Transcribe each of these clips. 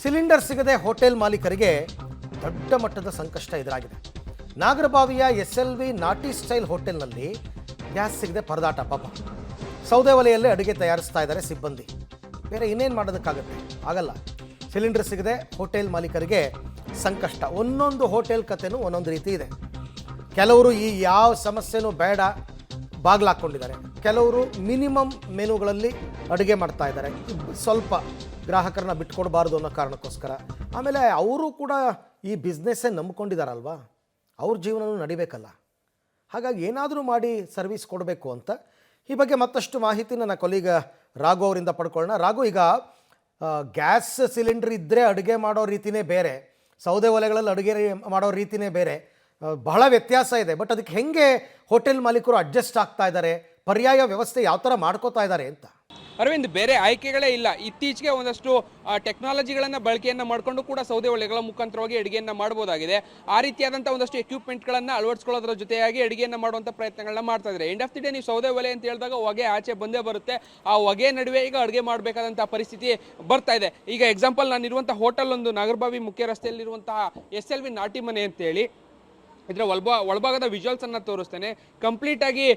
Cylinder ಸಿಗದೆ hotel ಮಾಲೀಕರಿಗೆ ದೊಡ್ಡ ಮಟ್ಟದ ಸಂಕಷ್ಟ ಎದುರಾಗಿದೆ. ನಾಗರಬಾವಿಯ SLV ನಾಟಿ ಸ್ಟೈಲ್ ಹೋಟೆಲ್ನಲ್ಲಿ ಗ್ಯಾಸ್ ಸಿಗದೆ ಪರದಾಟ ಪಾಪ. ಸೌದೆ ಒಲೆಯಲ್ಲೇ ಅಡುಗೆ ತಯಾರಿಸ್ತಾ ಇದ್ದಾರೆ ಸಿಬ್ಬಂದಿ. ಬೇರೆ ಇನ್ನೇನು ಮಾಡೋದಕ್ಕಾಗತ್ತೆ, ಆಗಲ್ಲ. ಸಿಲಿಂಡರ್ ಸಿಗದೆ ಹೋಟೆಲ್ ಮಾಲೀಕರಿಗೆ ಸಂಕಷ್ಟ. ಒಂದೊಂದು ಹೋಟೆಲ್ ಕಥೆನೂ ಒಂದೊಂದು ರೀತಿ ಇದೆ. ಕೆಲವರು ಈ ಯಾವ ಸಮಸ್ಯೆನೂ ಬೇಡ ಬಾಗ್ಲಾಕೊಂಡಿದ್ದಾರೆ. ಕೆಲವರು ಮಿನಿಮಮ್ ಮೆನುಗಳಲ್ಲಿ ಅಡುಗೆ ಮಾಡ್ತಾ ಇದ್ದಾರೆ, ಸ್ವಲ್ಪ ಗ್ರಾಹಕರನ್ನ ಬಿಟ್ಕೊಡ್ಬಾರ್ದು ಅನ್ನೋ ಕಾರಣಕ್ಕೋಸ್ಕರ. ಆಮೇಲೆ ಅವರು ಕೂಡ ಈ ಬಿಸ್ನೆಸ್ಸೇ ನಂಬ್ಕೊಂಡಿದ್ದಾರಲ್ವಾ, ಅವ್ರ ಜೀವನವೂ ನಡಿಬೇಕಲ್ಲ. ಹಾಗಾಗಿ ಏನಾದರೂ ಮಾಡಿ ಸರ್ವಿಸ್ ಕೊಡಬೇಕು ಅಂತ. ಈ ಬಗ್ಗೆ ಮತ್ತಷ್ಟು ಮಾಹಿತಿ ನನ್ನ ಕೊಲೀಗ ರಾಘು ಅವರಿಂದ ಪಡ್ಕೊಳ್ಳೋಣ. ರಾಘು, ಈಗ ಗ್ಯಾಸ್ ಸಿಲಿಂಡರ್ ಇದ್ದರೆ ಅಡುಗೆ ಮಾಡೋ ರೀತಿಯೇ ಬೇರೆ, ಸೌದೆ ಒಲೆಗಳಲ್ಲಿ ಅಡುಗೆ ಮಾಡೋ ರೀತಿಯೇ ಬೇರೆ, ಬಹಳ ವ್ಯತ್ಯಾಸ ಇದೆ. ಬಟ್ ಅದಕ್ಕೆ ಹೆಂಗೆ ಹೋಟೆಲ್ ಮಾಲೀಕರು ಅಡ್ಜಸ್ಟ್ ಆಗ್ತಾ ಇದ್ದಾರೆ, ಪರ್ಯಾಯ ವ್ಯವಸ್ಥೆ ಯಾವ ಥರ ಮಾಡ್ಕೋತಾ ಇದ್ದಾರೆ ಅಂತ? ಅರವಿಂದ್, ಬೇರೆ ಆಯ್ಕೆಗಳೇ ಇಲ್ಲ. ಇತ್ತೀಚೆಗೆ ಒಂದಷ್ಟು ಟೆಕ್ನಾಲಜಿಗಳನ್ನು ಬಳಕೆಯನ್ನು ಮಾಡಿಕೊಂಡು ಕೂಡ ಸೌದೆ ಒಲೆಗಳ ಮುಖಾಂತರವಾಗಿ ಅಡುಗೆಯನ್ನು ಮಾಡ್ಬೋದಾಗಿದೆ. ಆ ರೀತಿಯಾದಂಥ ಒಂದಷ್ಟು ಎಕ್ವಿಪ್ಮೆಂಟ್ಗಳನ್ನು ಅಳವಡಿಸ್ಕೊಳ್ಳೋದ್ರ ಜೊತೆಯಾಗಿ ಅಡುಗೆಯನ್ನು ಮಾಡುವಂಥ ಪ್ರಯತ್ನಗಳನ್ನ ಮಾಡ್ತಾ ಇದ್ದಾರೆ. ಎಂಡ್ ಆಫ್ ದಿ ಡೇ ನೀವು ಸೌದೆ ಒಲೆ ಅಂತ ಹೇಳಿದಾಗ ಹೊಗೆ ಆಚೆ ಬಂದೇ ಬರುತ್ತೆ. ಆ ಹೊಗೆ ನಡುವೆ ಈಗ ಅಡುಗೆ ಮಾಡಬೇಕಾದಂಥ ಪರಿಸ್ಥಿತಿ ಬರ್ತಾ ಇದೆ. ಈಗ ಎಕ್ಸಾಂಪಲ್, ನಾನು ಇರುವಂಥ ಹೋಟೆಲ್ ಒಂದು ನಾಗರಬಾವಿ ಮುಖ್ಯ ರಸ್ತೆಯಲ್ಲಿರುವಂತಹ SLV ನಾಟಿ ಮನೆ ಅಂತೇಳಿ, ಇದರ ಒಳಭಾಗದ ವಿಜುವಲ್ಸನ್ನು ತೋರಿಸ್ತೇನೆ. ಕಂಪ್ಲೀಟಾಗಿ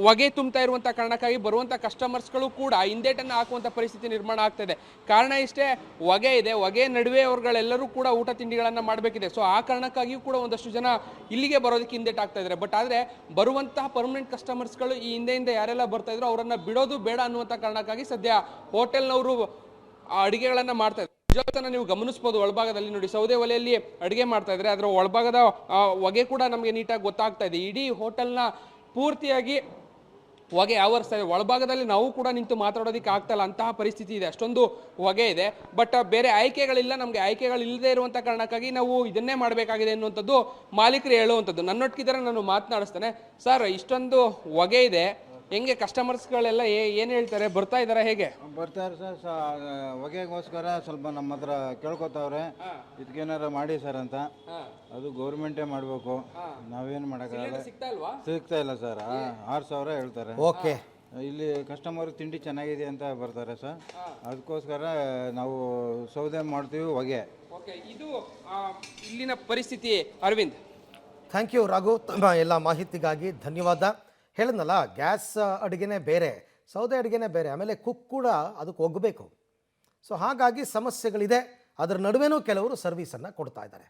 ಹೊಗೆ ತುಂಬ್ತಾ ಇರುವಂಥ ಕಾರಣಕ್ಕಾಗಿ ಬರುವಂಥ ಕಸ್ಟಮರ್ಸ್ಗಳು ಕೂಡ ಹಿಂದೇಟನ್ನು ಹಾಕುವಂಥ ಪರಿಸ್ಥಿತಿ ನಿರ್ಮಾಣ ಆಗ್ತಾಯಿದೆ. ಕಾರಣ ಇಷ್ಟೇ, ಹೊಗೆ ಇದೆ. ಹೊಗೆ ನಡುವೆ ಅವ್ರುಗಳೆಲ್ಲರೂ ಕೂಡ ಊಟ ತಿಂಡಿಗಳನ್ನು ಮಾಡಬೇಕಿದೆ. ಸೊ ಆ ಕಾರಣಕ್ಕಾಗಿಯೂ ಕೂಡ ಒಂದಷ್ಟು ಜನ ಇಲ್ಲಿಗೆ ಬರೋದಕ್ಕೆ ಹಿಂದೇಟು ಆಗ್ತಾ ಇದ್ದಾರೆ. ಬಟ್ ಆದರೆ ಬರುವಂತಹ ಪರ್ಮನೆಂಟ್ ಕಸ್ಟಮರ್ಸ್ಗಳು ಈ ಹಿಂದೆ ಯಾರೆಲ್ಲ ಬರ್ತಾ ಇದ್ರು ಅವರನ್ನು ಬಿಡೋದು ಬೇಡ ಅನ್ನುವಂಥ ಕಾರಣಕ್ಕಾಗಿ ಸದ್ಯ ಹೋಟೆಲ್ನವರು ಅಡುಗೆಗಳನ್ನು ಮಾಡ್ತಾ ಇದ್ದಾರೆ. ನೀವು ಗಮನಿಸಬಹುದು, ಒಳಭಾಗದಲ್ಲಿ ನೋಡಿ, ಸೌದೆ ಒಲೆಯಲ್ಲಿ ಅಡುಗೆ ಮಾಡ್ತಾ ಇದ್ದಾರೆ. ಅದರ ಒಳಭಾಗದ ಹೊಗೆ ಕೂಡ ನಮಗೆ ನೀಟಾಗಿ ಗೊತ್ತಾಗ್ತಾ ಇದೆ. ಇಡೀ ಹೋಟೆಲ್ನ ಪೂರ್ತಿಯಾಗಿ ಹೊಗೆ ಆವರಿಸ್ತಾ ಇದೆ. ಒಳಭಾಗದಲ್ಲಿ ನಾವು ಕೂಡ ನಿಂತು ಮಾತಾಡೋದಕ್ಕೆ ಆಗ್ತಾ ಇಲ್ಲ, ಅಂತಹ ಪರಿಸ್ಥಿತಿ ಇದೆ. ಅಷ್ಟೊಂದು ಹೊಗೆ ಇದೆ. ಬಟ್ ಬೇರೆ ಆಯ್ಕೆಗಳಿಲ್ಲ. ನಮಗೆ ಆಯ್ಕೆಗಳಿಲ್ಲದೆ ಇರುವಂಥ ಕಾರಣಕ್ಕಾಗಿ ನಾವು ಇದನ್ನೇ ಮಾಡಬೇಕಾಗಿದೆ ಅನ್ನುವಂಥದ್ದು ಮಾಲೀಕರು ಹೇಳುವಂಥದ್ದು. ನನ್ನೊಟ್ಟಿಗಿದ್ದಾರೆ, ನಾನು ಮಾತನಾಡಿಸ್ತೇನೆ. ಸರ್, ಇಷ್ಟೊಂದು ಹೊಗೆ ಇದೆ, ಹೆಂಗೆ ಕಸ್ಟಮರ್ಸ್ಗಳೆಲ್ಲ ಏನು ಹೇಳ್ತಾರೆ? ಬರ್ತಾ ಇದ್ದಾರೆ, ಹೇಗೆ ಬರ್ತಾರೆ ಸರ್? ಹೊಗೆಗೋಸ್ಕರ ಸ್ವಲ್ಪ ನಮ್ಮ ಹತ್ರ ಕೇಳ್ಕೊತಾವ್ರೆ, ಇದಕ್ಕೇನಾರ ಮಾಡಿ ಸರ್ ಅಂತ. ಅದು ಗೌರ್ಮೆಂಟೇ ಮಾಡಬೇಕು, ನಾವೇನು ಮಾಡೋಕ್ಕಾಗಲ್ಲ. ಸಿಗ್ತಾ ಇಲ್ಲ ಸರ್. 6,000 ಹೇಳ್ತಾರೆ. ಓಕೆ, ಇಲ್ಲಿ ಕಸ್ಟಮರ್ ತಿಂಡಿ ಚೆನ್ನಾಗಿದೆ ಅಂತ ಬರ್ತಾರೆ ಸರ್. ಅದಕ್ಕೋಸ್ಕರ ನಾವು ಸೌದೆ ಮಾಡ್ತೀವಿ, ಹೊಗೆ. ಓಕೆ, ಇದು ಇಲ್ಲಿನ ಪರಿಸ್ಥಿತಿ. ಅರವಿಂದ್, ಥ್ಯಾಂಕ್ ಯು ರಾಘು, ತಮ್ಮ ಎಲ್ಲ ಮಾಹಿತಿಗಾಗಿ ಧನ್ಯವಾದ. ಹೇಳಿದ್ನಲ್ಲ, ಗ್ಯಾಸ್ ಅಡುಗೆನೇ ಬೇರೆ, ಸೌದೆ ಅಡುಗೆನೇ ಬೇರೆ, ಆಮೇಲೆ ಕುಕ್ ಕೂಡ ಅದಕ್ಕೆ ಒಗ್ಗಬೇಕು. ಸೊ ಹಾಗಾಗಿ ಸಮಸ್ಯೆಗಳಿದೆ. ಅದರ ನಡುವೆನೂ ಕೆಲವರು ಸರ್ವಿಸನ್ನು ಕೊಡ್ತಾ ಇದ್ದಾರೆ.